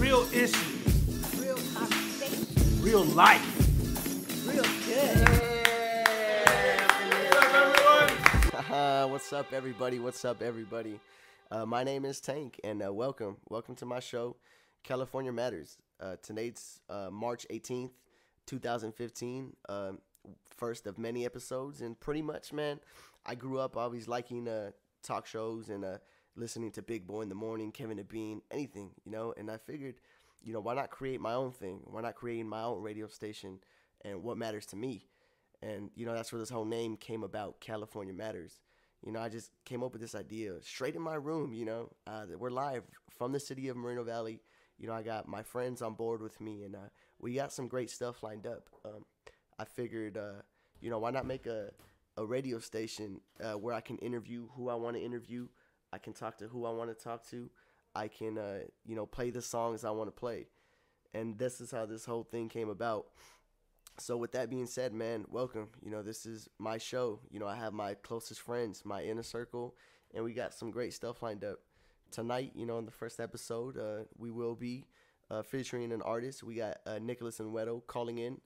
Real issues. Real conversation. Real life. Real good. What's up, everybody? What's up, everybody? My name is Tank, and welcome to my show, California Matters. Tonight's March 18th, 2015, first of many episodes, and pretty much, man, I grew up always liking talk shows and listening to Big Boy in the Morning, Kevin the Bean, anything, and I figured, why not create my own thing? Why not create my own radio station and what matters to me? And, that's where this whole name came about, California Matters. I just came up with this idea straight in my room, we're live from the city of Moreno Valley. I got my friends on board with me, and we got some great stuff lined up. I figured, why not make a radio station where I can interview who I want to interview. I can talk to who I want to talk to. I can, play the songs I want to play. And this is how this whole thing came about. So with that being said, man, welcome. This is my show. I have my closest friends, my inner circle, and we got some great stuff lined up. Tonight, in the first episode, we will be featuring an artist. We got Nicholas Enwedo calling in.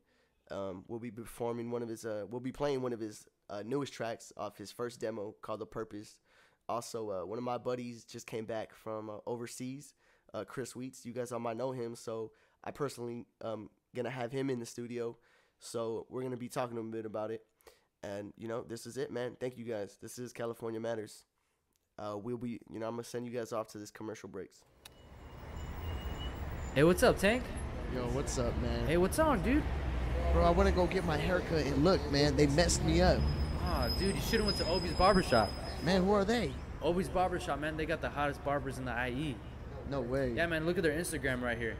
We'll be performing we'll be playing one of his newest tracks off his first demo called The Purpose. Also, one of my buddies just came back from overseas, Chris Uitz. You guys all might know him, so I personally gonna have him in the studio. So we're going to be talking a bit about it. And, this is it, man. Thank you, guys. This is California Matters. We'll be, I'm going to send you guys off to this commercial breaks. Hey, what's up, Tank? Yo, what's up, man? Hey, what's on, dude? Bro, I want to go get my haircut, and look, man, they messed me up. Oh, dude, you should have went to Obi's Barbershop. Man, who are they? Obi's Barbershop, man. They got the hottest barbers in the IE. No way. Yeah, man, look at their Instagram right here.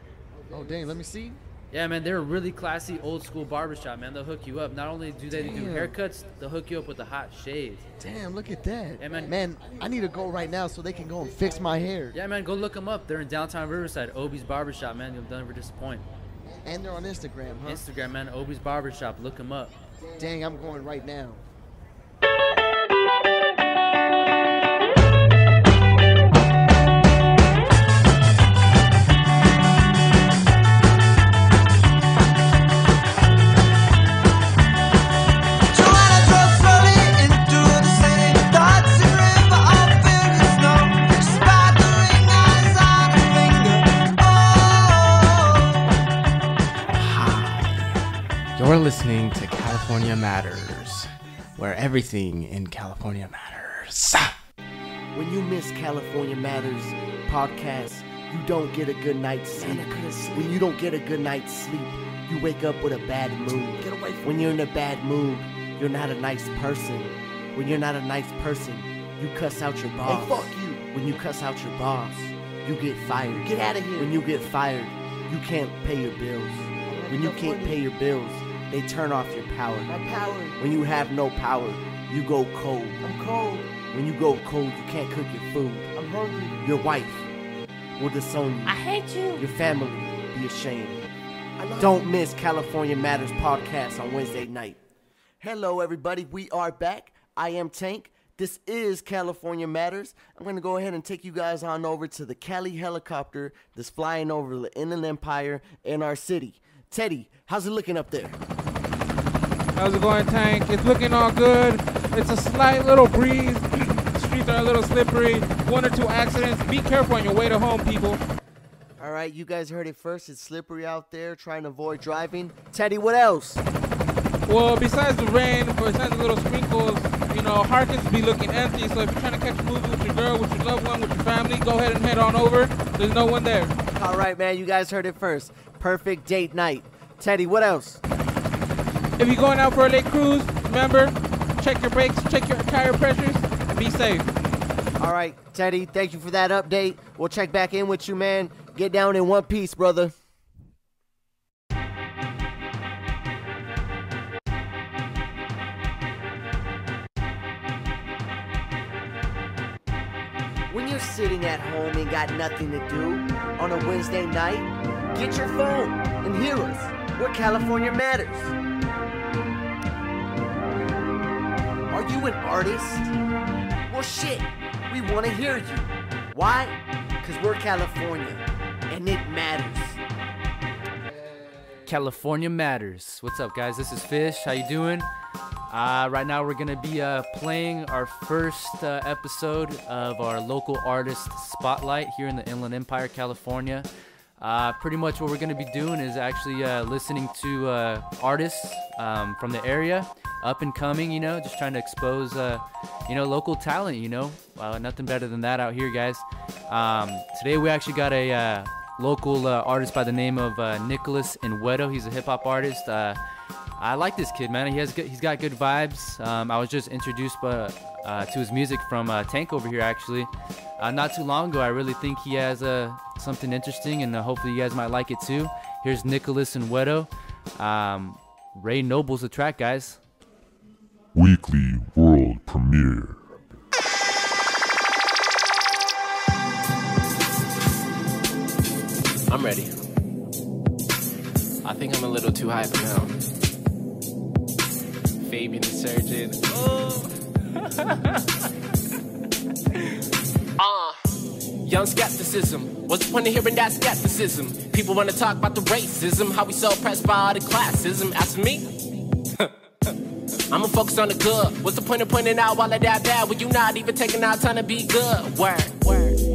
Oh, dang, let me see. Yeah, man, they're a really classy, old-school barbershop, man. They'll hook you up. Not only do they do haircuts, they'll hook you up with the hot shades. Damn, look at that. Yeah, man. Man, I need to go right now so they can go and fix my hair. Yeah, man, go look them up. They're in downtown Riverside, Obi's Barbershop, man. You'll never disappoint. And they're on Instagram, huh? Instagram, man, Obi's Barbershop. Look them up. Dang, I'm going right now. You're listening to California Matters, where everything in California matters. When you miss California Matters podcast, you don't get a good night's sleep. When you don't get a good night's sleep, you wake up with a bad mood. Get away from when you're in a bad mood, you're not a nice person. When you're not a nice person, you cuss out your boss. Hey, fuck you. When you cuss out your boss, you get fired. Get out of here. When you get fired, you can't pay your bills. When you can't pay your bills, they turn off your power. My power. When you have no power, you go cold. I'm cold. When you go cold, you can't cook your food. I'm hungry. Your wife will disown you. I hate you. Your family be ashamed. Don't miss California Matters podcast on Wednesday night. Hello, everybody. We are back. I am Tank. This is California Matters. I'm going to go ahead and take you guys on over to the Cali helicopter that's flying over the Inland Empire in our city. Teddy, how's it looking up there? How's it going, Tank? It's looking all good. It's a slight little breeze. The streets are a little slippery. 1 or 2 accidents. Be careful on your way to home, people. All right, you guys heard it first. It's slippery out there. Trying to avoid driving. Teddy, what else? Well, besides the rain, besides the little sprinkles, Harkins be looking empty. So if you're trying to catch a movie with your girl, with your loved one, with your family, go ahead and head on over. There's no one there. All right, man. You guys heard it first. Perfect date night. Teddy, what else? If you're going out for a late cruise, remember, check your brakes, check your tire pressures, and be safe. All right, Teddy, thank you for that update. We'll check back in with you, man. Get down in one piece, brother. When you're sitting at home and got nothing to do on a Wednesday night, get your phone and hear us. Where California Matters. Are you an artist? Well, shit, we want to hear you. Why? Because we're California. and it matters. California Matters. What's up, guys? This is Fish. How you doing? Right now, we're gonna be playing our first episode of our local artist spotlight here in the Inland Empire, California. Pretty much what we're gonna be doing is actually listening to artists from the area, up and coming. You know, just trying to expose local talent. You know, nothing better than that out here, guys. Today we actually got a local artist by the name of Nicholas Enwedo. He's a hip-hop artist. I like this kid, man. He's got good vibes. I was just introduced to his music from Tank over here, actually, not too long ago. I really think he has something interesting, and hopefully you guys might like it too. Here's Nicholas Enwedo. Ray Noble's the track, guys. Weekly world premiere. I'm ready. I think I'm a little too hyper now. Fabian the Surgeon. Young skepticism. What's the point of hearing that skepticism? People want to talk about the racism, how we so oppressed by all the classism. As for me, I'ma focus on the good. What's the point of pointing out all of that bad when you not even taking out time to be good? Word.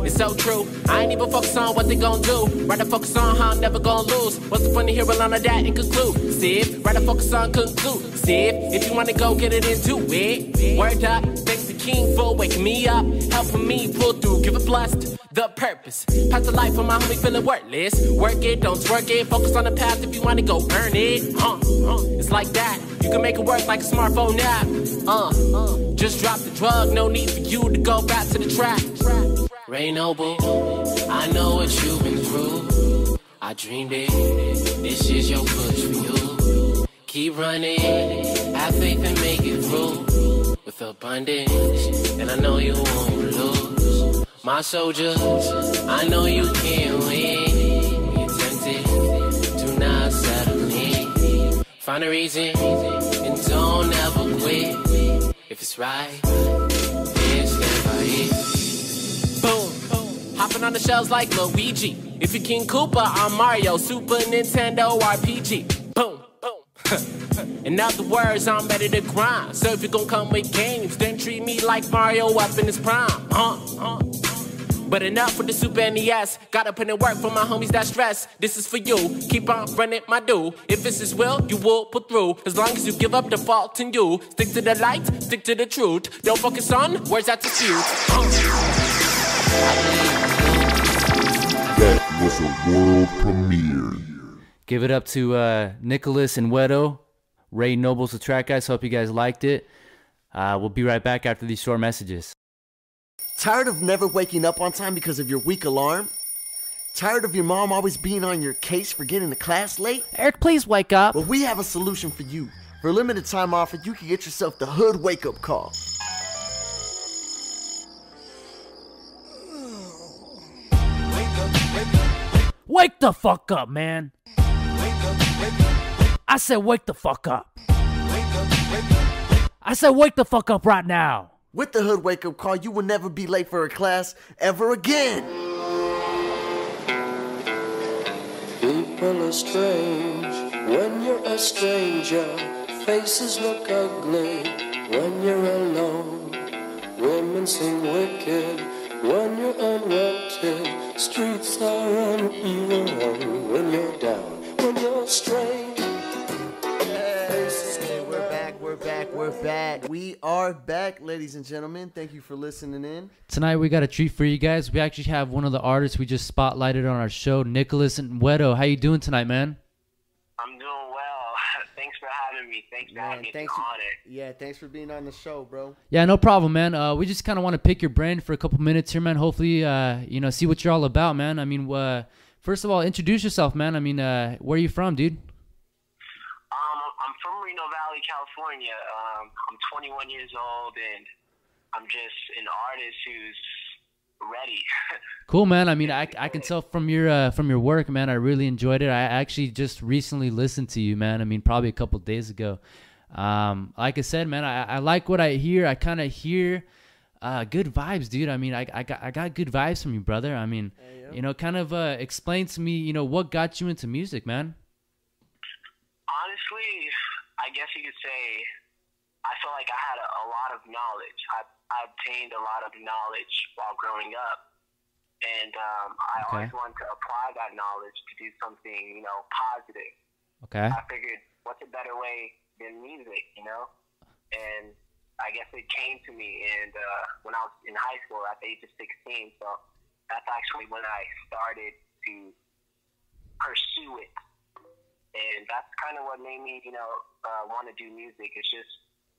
It's so true. I ain't even focus on what they gon' do. Rather focus on how I'm never gon' lose. What's the point of hearing all of that and conclude? See it? Rather focus on conclude. See it? If you wanna go get it into it. Word up. Thanks to King for waking me up, helping me pull through. Give it blessed. The purpose. Pass the life for my homie feeling worthless. Work it, don't twerk it. Focus on the path if you wanna go earn it. It's like that. You can make it work like a smartphone app. Just drop the drug. No need for you to go back to the track. Ray Noble, I know what you've been through. I dreamed it. This is your push for you. Keep running. Have faith and make it through. With abundance. And I know you won't lose. My soldiers, I know you can win. You're tempted. Do not settle in. Find a reason. And don't ever quit. If it's right, then stand by it. Boom. Hopping on the shelves like Luigi. If you're King Koopa, I'm Mario. Super Nintendo RPG. Boom. In other words, I'm ready to grind. So if you're gonna come with games, then treat me like Mario up in his prime. But enough with the Super NES. Gotta put in work for my homies that stress. This is for you. Keep on running my do. If it's his will, you will put through. As long as you give up the fault in you. Stick to the light, stick to the truth. Don't focus on words that dispute. That was a world premiere. Give it up to Nicholas Enwedo. Ray Noble's the track, guys. Hope you guys liked it. We'll be right back after these short messages. Tired of never waking up on time because of your weak alarm? Tired of your mom always being on your case for getting to class late? Eric, please wake up. Well, we have a solution for you. For a limited time offer, you can get yourself the Hood Wake Up Call. Wake the fuck up, man. I said wake the fuck up. I said wake the fuck up right now. With the Hood Wake Up Call, you will never be late for a class ever again. People are strange when you're a stranger. Faces look ugly when you're alone. Women seem wicked when you're unwanted. Streets are uneven when you're down, when you're strange. We're back. We are back, ladies and gentlemen. Thank you for listening in. Tonight we got a treat for you guys. We actually have one of the artists we just spotlighted on our show, Nicholas Enwedo. How you doing tonight, man? I'm doing well. Thanks for having me. Thanks for having me on it. Yeah, thanks for being on the show, bro. Yeah, no problem, man. We just kind of want to pick your brain for a couple minutes here, man. Hopefully, see what you're all about, man. I mean, first of all, introduce yourself, man. I mean, where are you from, dude? I'm from Reno Valley, California. I'm 21 years old, and I'm just an artist who's ready. Cool, man. I mean, I can tell from your work, man. I really enjoyed it. I actually just recently listened to you, man. I mean, probably a couple days ago. Like I said, man, I like what I hear. I kind of hear Good vibes, dude. I mean, I got good vibes from you, brother. I mean, kind of explain to me, what got you into music, man. Honestly, I guess you could say I felt like I had a lot of knowledge. I obtained a lot of knowledge while growing up, and I always wanted to apply that knowledge to do something, positive. Okay. I figured, what's a better way than music, And I guess it came to me, and when I was in high school at the age of 16, so that's actually when I started to pursue it, and that's kind of what made me, want to do music. It's just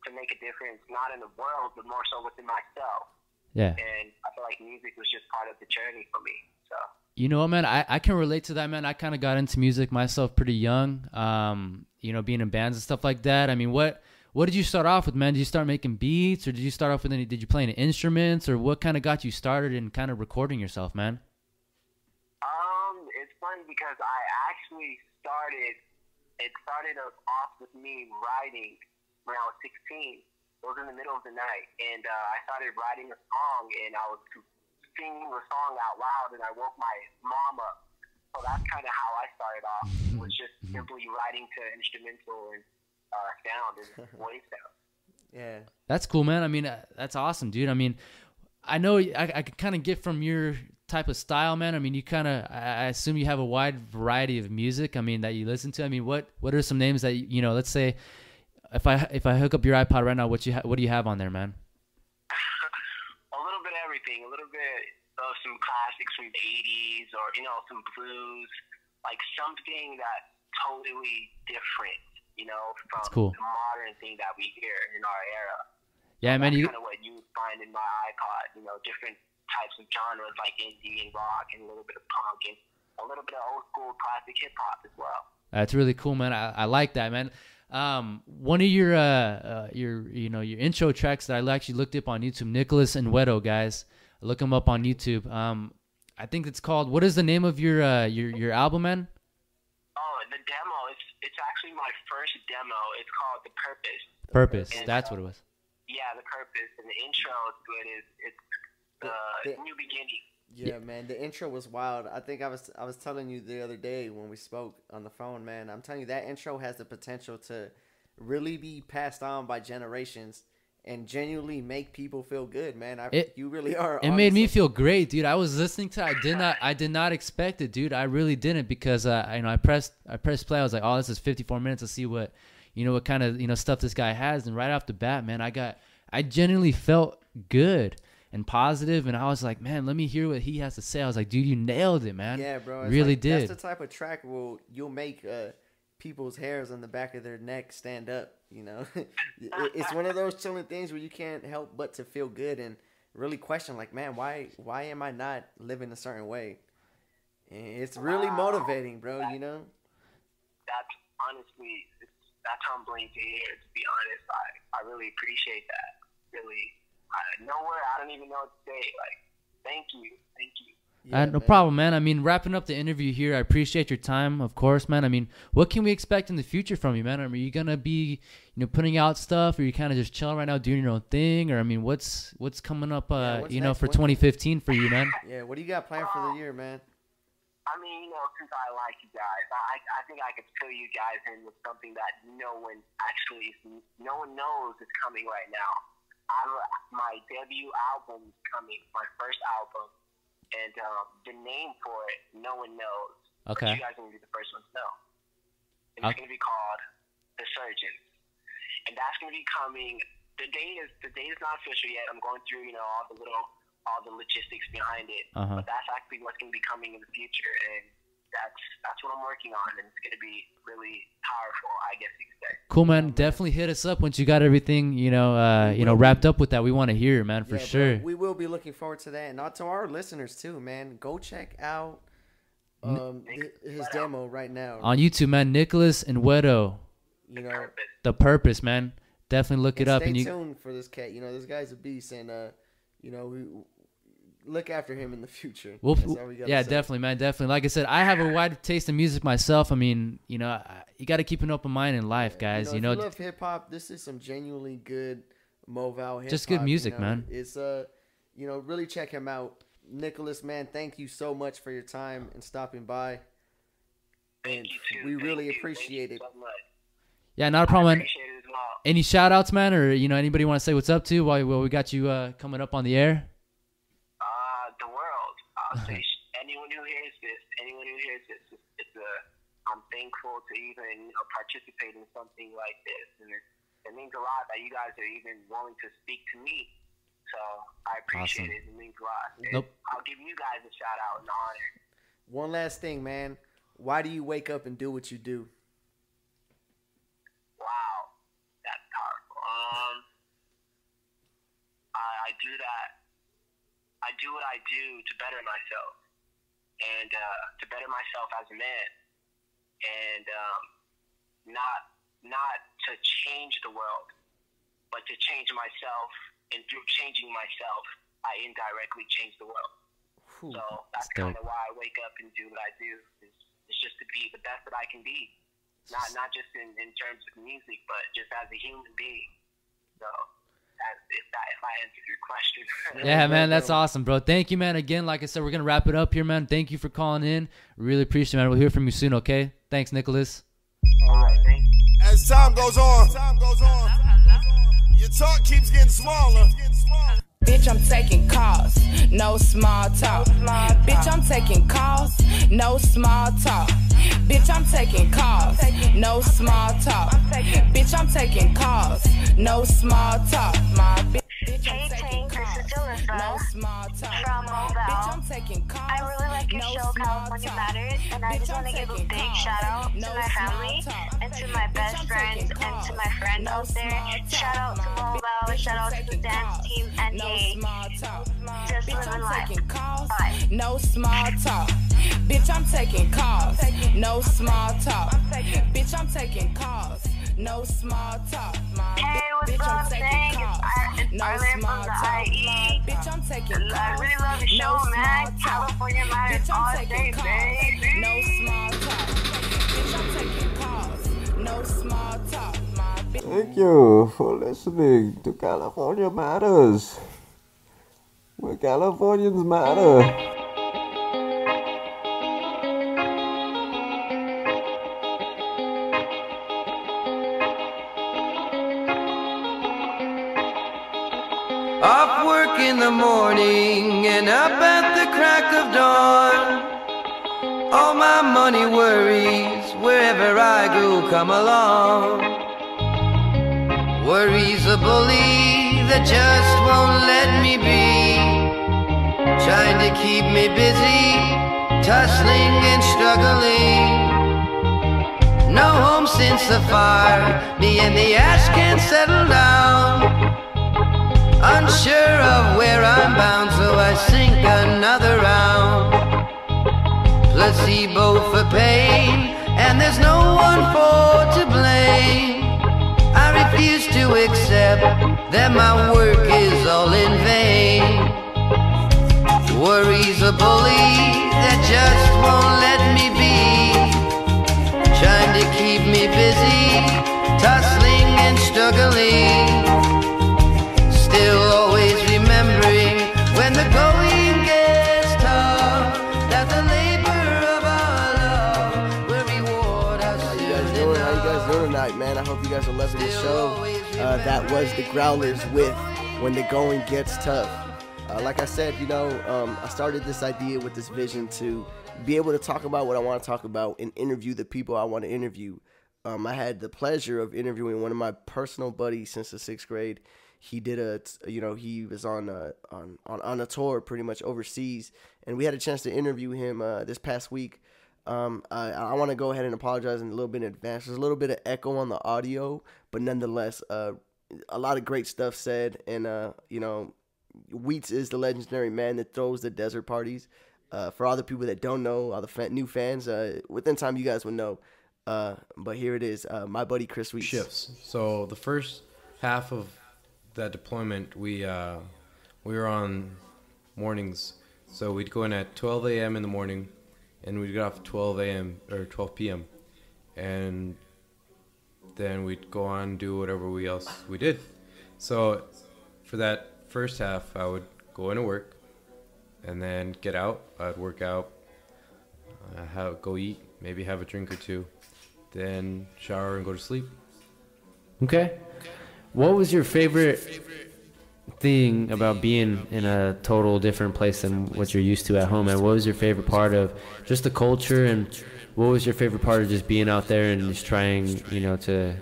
to make a difference, not in the world, but more so within myself. Yeah. And I feel like music was just part of the journey for me. So. You know what, man? I can relate to that, man. I kind of got into music myself pretty young. Being in bands and stuff like that. I mean, what did you start off with, man? Did you start making beats, or did you start off with did you play any instruments, or what kind of got you started in kind of recording yourself, man? It's funny because I actually it started off with me writing when I was 16. It was in the middle of the night, and I started writing a song, and I was singing the song out loud, and I woke my mom up. So that's kind of how I started off, was just simply writing to instrumental and sound and voice sound. Yeah. That's cool, man. I mean, that's awesome, dude. I mean, I know I could kind of get from your type of style, man. I mean, you kind of, I assume you have a wide variety of music, I mean, that you listen to. I mean, what are some names that, let's say, if I hook up your iPod right now, what do you have on there, man? A little bit of everything. A little bit of some classics from the 80s, or, some blues, like something that's totally different, from cool. the modern thing that we hear in our era. Yeah, man. That's kind of what you would find in my iPod, different types of genres like indie and rock and a little bit of punk and a little bit of old school classic hip hop as well. That's really cool, man. I like that, man. One of your intro tracks that I actually looked up on YouTube, Nicholas Enwedo, guys. Look him up on YouTube. I think it's called. What is the name of your album, man? Oh, the demo. It's actually my first demo. It's called The Purpose. Purpose. And, that's what it was. Yeah, The Purpose, and the intro to it is it's new beginning. Yeah, man, the intro was wild. I think I was telling you the other day when we spoke on the phone, man. I'm telling you, that intro has the potential to really be passed on by generations and genuinely make people feel good, man. You really are. It made me feel great, dude. I was listening to it. I did not expect it, dude. I really didn't, because I pressed play. I was like, oh, this is 54 minutes to see what kind of stuff this guy has, and right off the bat, man, I genuinely felt good and positive, and I was like, man, let me hear what he has to say. I was like, dude, you nailed it, man. Yeah, bro. Really did. That's the type of track where you'll make people's hairs on the back of their neck stand up, It's one of those chilling things where you can't help but to feel good and really question, like, man, why am I not living a certain way? And it's really motivating, bro, That's honestly, that's humbling to hear, to be honest. I really appreciate that. Really. I don't even know what to say. Like, thank you. Yeah, no problem, man. I mean, wrapping up the interview here, I appreciate your time, of course, man. I mean, what can we expect in the future from you, man? I mean, are you gonna be, putting out stuff, or are you kind of just chilling right now, doing your own thing, or I mean, what's coming up, next? for 2015 for you, man? Yeah, what do you got planned for the year, man? I mean, since I like you guys, I think I could fill you guys in with something that no one knows is coming right now. My debut album is coming, my first album, and the name for it, no one knows. Okay. But you guys are going to be the first ones to know. And it's going to be called The Surgeon. And that's going to be coming. The date is not official yet. I'm going through, all the logistics behind it. But that's actually what's going to be coming in the future. And that's what I'm working on, and it's going to be really powerful, I guess you could say. Cool, man. Definitely hit us up once you got everything, wrapped up with that. We want to hear it, man, for sure. Bro, we will be looking forward to that, and to our listeners too, man. Go check out his demo right now on YouTube, man. Nicholas Enwedo. The Purpose, man. Definitely look it up. Stay tuned for this cat. This guy's a beast, and we look after him in the future. Definitely, man. Definitely. Like I said, I have a wide taste in music myself. I mean, you got to keep an open mind in life, guys. If you love hip hop, this is some genuinely good Moval hip hop. Just good music, man. It's really check him out. Nicholas, man, thank you so much for your time and stopping by. And we really appreciate it. So much. Yeah, not a problem. Appreciate it as well. Any shout outs, man, or anybody want to say what's up to while we got you coming up on the air? The world. I'll say anyone who hears this, I'm thankful to even participate in something like this, and it means a lot that you guys are even willing to speak to me. So I appreciate it. It means a lot. Nope. I'll give you guys a shout out and honor. One last thing, man. Why do you wake up and do what you do? Wow, that's powerful. I do that. I do what I do to better myself, and to better myself as a man, and not to change the world, but to change myself, and through changing myself, I indirectly change the world. Whew, so that's kind of why I wake up and do what I do. It's just to be the best that I can be, not just in terms of music, but just as a human being. So if I answered your question. Yeah, man, that's awesome, bro. Thank you, man. Again, like I said, we're gonna wrap it up here, man. Thank you for calling in. Really appreciate it, man. We'll hear from you soon, okay? Thanks, Nicholas. All right, thank you. As time goes on, your talk keeps getting smaller. Bitch, I'm taking calls, no small talk. Bitch, I'm taking calls, no small talk. Bitch, I'm taking calls, no small talk. Bitch, I'm taking calls, no small talk. My bitch, I'm taking calls, no small talk. From Mobile. Bitch, I'm taking calls, I really like your show, California Matters, and I just want to give a big shout out to my family and to my best friends and to my friends out there. Shout out to Mobile, shout out to the dance team, and hey, just living life. Bye. No small talk. Bitch, I'm taking calls, no small talk. Bitch, I'm taking calls, no small talk. Hey, what's up, Tank? It's Arlen from the IE. Bitch, I'm taking calls, I really love the show, man. California Matters all day, baby. No small talk. Bitch, I'm taking calls, no small talk. Thank you for listening to California Matters, where Californians matter. Off work in the morning and up at the crack of dawn. All my money worries wherever I go come along. Worries a bully that just won't let me be, trying to keep me busy, tussling and struggling. No home since the fire, me and the ash can't settle down. Unsure of where I'm bound, so I sink another round. Placebo for pain, and there's no one for to blame. I refuse to accept that my work is all in vain. Worry's a bully that just won't let me be, trying to keep me busy, tussling and struggling. Still always remembering when the going gets tough, that the labor of our love will reward us. How you guys doing tonight, man? I hope you guys are loving the show. That was the Growlers with When the Going Gets Tough. Like I said, I started this idea with this vision to be able to talk about what I want to talk about and interview the people I want to interview. I had the pleasure of interviewing one of my personal buddies since the 6th grade. He did he was on a tour pretty much overseas, and we had a chance to interview him this past week. I want to go ahead and apologize in a little bit in advance. There's a little bit of echo on the audio, but nonetheless, a lot of great stuff said. And Uitz is the legendary man that throws the desert parties. For all the people that don't know, all the new fans, within time you guys would know. But here it is, my buddy Chris Uitz. Shifts. So the first half of that deployment, we were on mornings, so we'd go in at 12 a.m. in the morning, and we'd get off at 12 a.m. or 12 p.m. and then we'd go on and do whatever else we did. So for that first half, I would go into work and then get out. I'd work out, go eat, maybe have a drink or two, then shower and go to sleep. Okay. What was your favorite thing about being in a total different place than what you're used to at home? And what was your favorite part of just the culture? And what was your favorite part of just being out there and just trying, you know, to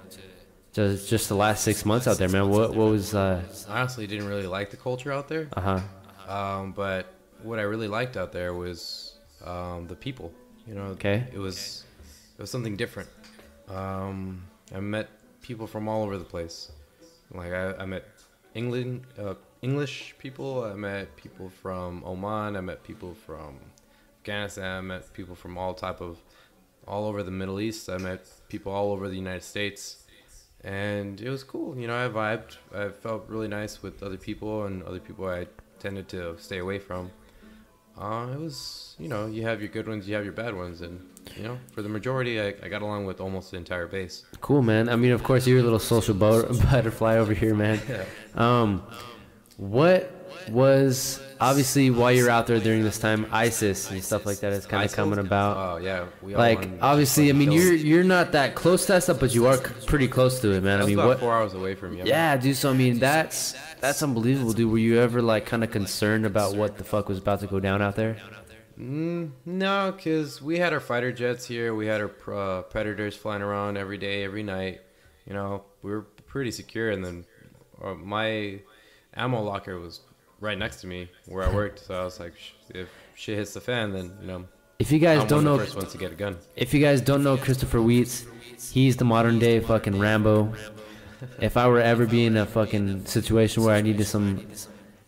just the last 6 months out there, man? What was I honestly didn't really like the culture out there. But what I really liked out there was the people. You know, Okay. It was something different. I met people from all over the place. Like I met English people. I met people from Oman. I met people from Afghanistan. I met people from all over the Middle East. I met people all over the United States, and it was cool. You know, I vibed. I felt really nice with other people, and other people I tended to stay away from. It was, you know, you have your good ones, you have your bad ones, and you know, for the majority, I got along with almost the entire base. cool, man? I mean, of course, you're a little social butterfly over here, man. Yeah. What was, obviously, while you're out there during this time, ISIS and stuff like that is kind of coming about. Oh yeah, we all Like, wanted to obviously, I mean, kill them. you're not that close to that stuff, but you are pretty close to it, man. I That's mean, about what? 4 hours away from you. Yeah, dude. So I mean, that's unbelievable, dude. Were you ever like kind of concerned about what the fuck was about to go down out there? No, because we had our fighter jets here. We had our Predators flying around every day, every night. You know, we were pretty secure. And then my ammo locker was right next to me where I worked. So I was like, if shit hits the fan, then, you know, If you guys I'm don't one know, of the first ones to get a gun. If you guys don't know Christopher Uitz, he's the modern day fucking Rambo. If I were ever be in a fucking situation where I needed some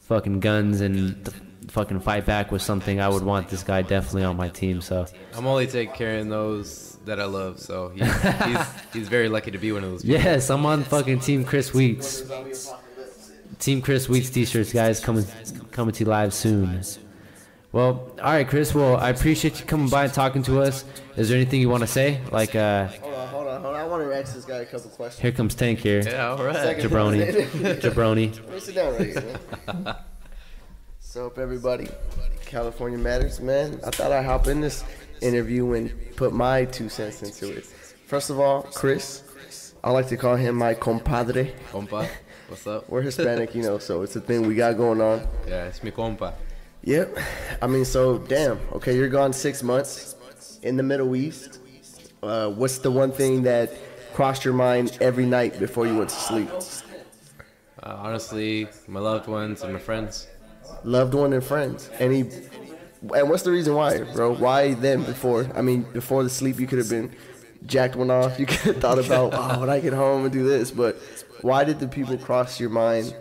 fucking guns and fucking fight back with something, I would want this guy definitely on my team. So I'm only taking care of those that I love. So he's very lucky to be one of those people. yes, I'm on fucking Team Chris Uitz. Team Chris Uitz t-shirts, guys, coming to you live soon. Well, all right, Chris. Well, I appreciate you coming by and talking to us. Is there anything you want to say? Like, Hold on. I want to ask this guy a couple questions. here comes Tank here. Yeah, all right. Jabroni. Let me sit down right here, man. So, up, everybody. California Matters, man. I thought I'd hop in this interview and put my 2 cents into it. First of all, Chris. I like to call him my compadre. Compa, what's up? We're Hispanic, you know, so it's a thing we got going on. Yeah, it's mi compa. Yep. I mean, so, damn. Okay, you're gone 6 months in the Middle East. What's the one thing that crossed your mind every night before you went to sleep? Honestly, my loved ones and my friends. Loved one and friends. And what's the reason why, bro? Why then before? I mean, before the sleep, you could have been jacked one off. You could have thought about, oh, when I get home and do this. But why did the people cross your mind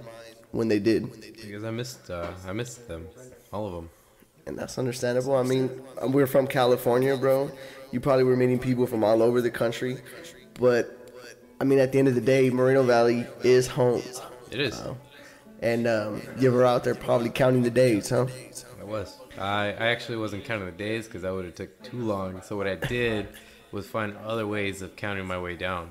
when they did? Because I missed them, all of them. And that's understandable. I mean, we're from California, bro. You probably were meeting people from all over the country. But, I mean, at the end of the day, Moreno Valley is home. It is. And you were out there probably counting the days, huh? I was. I actually wasn't counting the days because that would have took too long. So what I did was find other ways of counting my way down.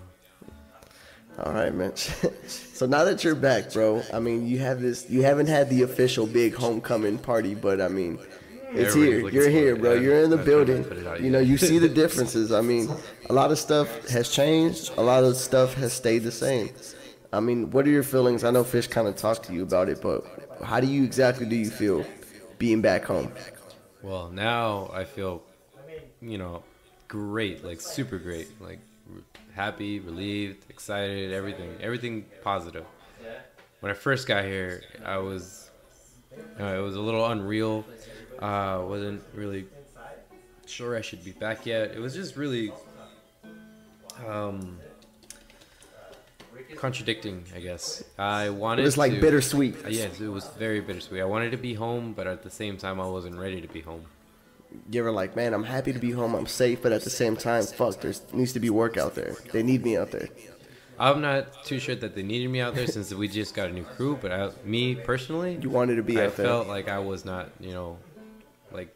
All right, man. So now that you're back, bro, I mean, you haven't had the official big homecoming party, but I mean, it's here. You're here, bro. You're in the building. You know, you see the differences. I mean, a lot of stuff has changed. A lot of stuff has stayed the same. I mean, what are your feelings? I know Fish kind of talked to you about it, but how do you feel being back home? Well, now I feel, great, like super great, like happy, relieved, excited, everything positive. When I first got here, it was a little unreal. Wasn't really sure I should be back yet. It was just really contradicting, I guess. I wanted. It was like bittersweet. Yes, it was very bittersweet. I wanted to be home, but at the same time, I wasn't ready to be home. You ever like, man, I'm happy to be home, I'm safe, but at the same time, fuck, there needs to be work out there. They need me out there. I'm not too sure that they needed me out there since we just got a new crew, but me personally, you wanted to be out there. I felt like I was not, like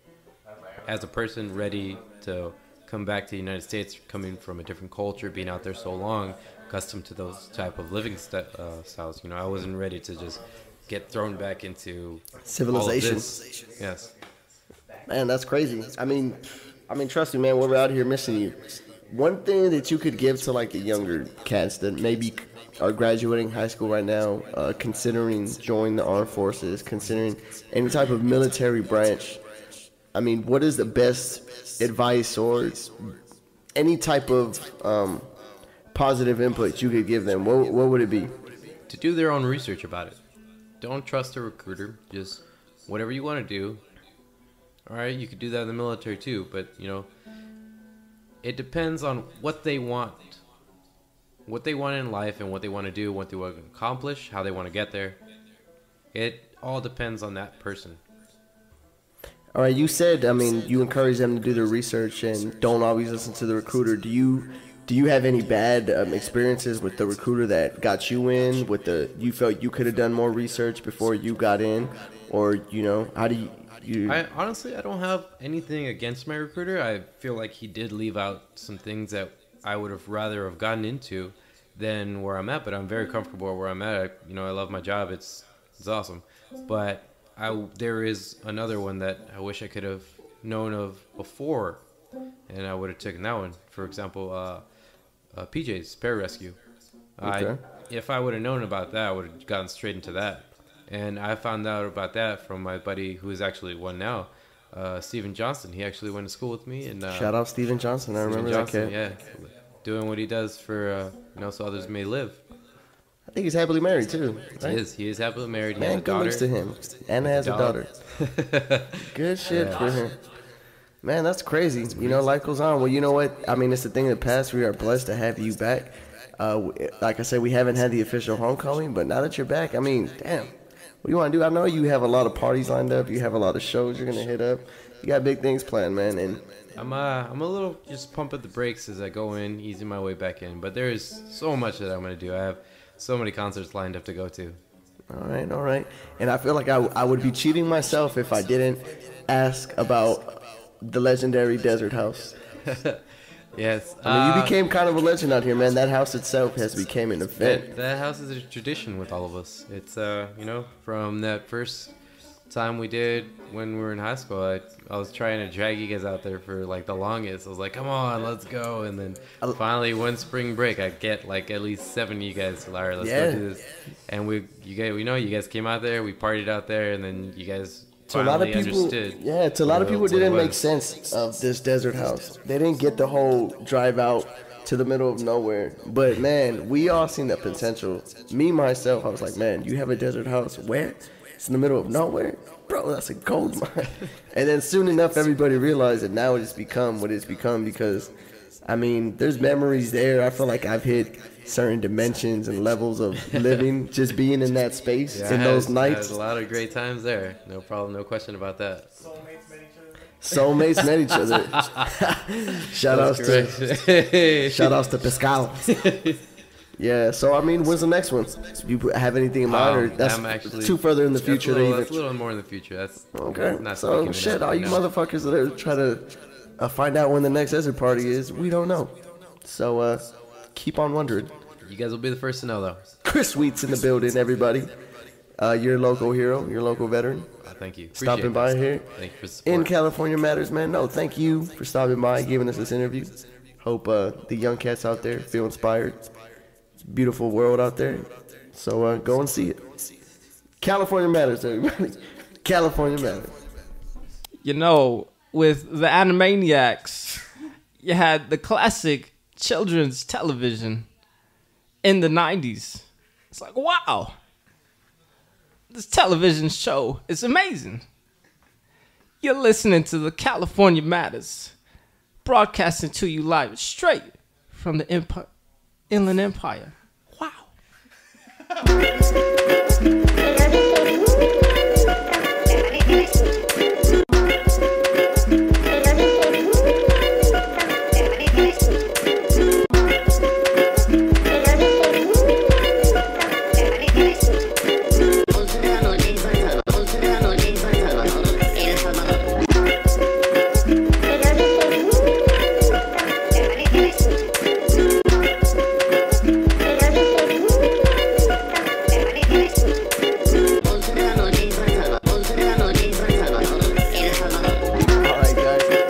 as a person ready to come back to the United States, coming from a different culture, being out there so long, accustomed to those type of living styles. You know, I wasn't ready to just get thrown back into civilization. All of this. Yes. Man, that's crazy. I mean, trust me, man. We're out here missing you. One thing that you could give to like the younger cats that maybe are graduating high school right now, considering joining the armed forces, considering any type of military branch. I mean, what is the best advice or any type of positive input you could give them? What would it be? To do their own research about it. Don't trust a recruiter. Just whatever you want to do. All right, you could do that in the military too, but you know, it depends on what they want. What they want in life and what they want to do, what they want to accomplish, how they want to get there. It all depends on that person. All right, you said, I mean, you encourage them to do their research and don't always listen to the recruiter. Do you have any bad experiences with the recruiter that got you in? You felt you could have done more research before you got in, or you know, how do you? I honestly don't have anything against my recruiter. I feel like he did leave out some things that I would have rather have gotten into than where I'm at. But I'm very comfortable where I'm at. I love my job. It's awesome. But there is another one that I wish I could have known of before, and I would have taken that one. For example, PJ's pararescue. Okay. If I would have known about that, I would have gotten straight into that. And I found out about that from my buddy who is actually one now, Steven Johnson. He actually went to school with me. And shout out Steven Johnson. I remember that kid. Yeah, doing what he does for so others may live. I think he's happily married too. Right? He is happily married. Man, good looks to him. And has a daughter. Good shit for him. Man, that's crazy. Life goes on. Well, you know what? I mean, it's the thing of the past. We are blessed to have you back. Like I said, we haven't had the official homecoming, but now that you're back, I mean, damn. What do you want to do? I know you have a lot of parties lined up. You have a lot of shows you're gonna hit up. You got big things planned, man. And I'm a little just pumping the brakes as I go in, easing my way back in. But there is so much that I'm gonna do. I have so many concerts lined up to go to. All right. And I feel like I would be cheating myself if I didn't ask about the legendary Desert House. Yes. I mean, you became kind of a legend out here, man. That house itself has become an event. That house is a tradition with all of us. It's, from that first time we did when we were in high school, I was trying to drag you guys out there for, like, the longest. I was like, come on, let's go. And then finally, one spring break, I get, like, at least 7 of you guys. All right, let's go do this. And you guys came out there. We partied out there, and then you guys... To a lot of people, it didn't make sense of this Desert House. They didn't get the whole drive out to the middle of nowhere. But man, we all seen the potential. Me myself, I was like, man, you have a Desert House where? It's in the middle of nowhere, bro. That's a gold mine. And then soon enough, everybody realized that now it's become what it's become because, I mean, there's memories there. I feel like I've hit certain dimensions and levels of living just being in that space in those nights. There's a lot of great times there. No problem, no question about that. Soulmates met each other. Shout outs to Pescado. Yeah, so I mean, when's the next one? Do you have anything in mind, or that's too further in the future? That's a little more in the future. That's okay. So shit, all you motherfuckers that are trying to find out when the next desert party is, we don't know. So keep on wondering. You guys will be the first to know, though. Chris Uitz in the building, everybody. You're a local hero. You're a local veteran. Thank you. Stopping by here. Thank you for the support. In California Matters, man. No, thank you for stopping by, giving us this interview. Hope the young cats out there feel inspired. It's a beautiful world out there. So go and see it. California Matters, everybody. California Matters. With the Animaniacs, you had the classic children's television in the 90s. It's like, wow. This television show is amazing. You're listening to the California Matters, broadcasting to you live straight from the Inland Empire. Wow.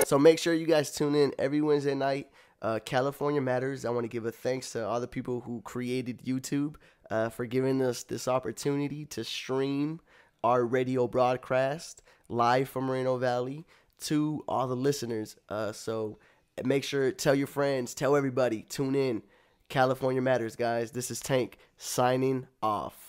So make sure you guys tune in every Wednesday night. California Matters. I want to give a thanks to all the people who created YouTube for giving us this opportunity to stream our radio broadcast live from Moreno Valley to all the listeners. So make sure, tell your friends, tell everybody, tune in. California Matters, guys. This is Tank signing off.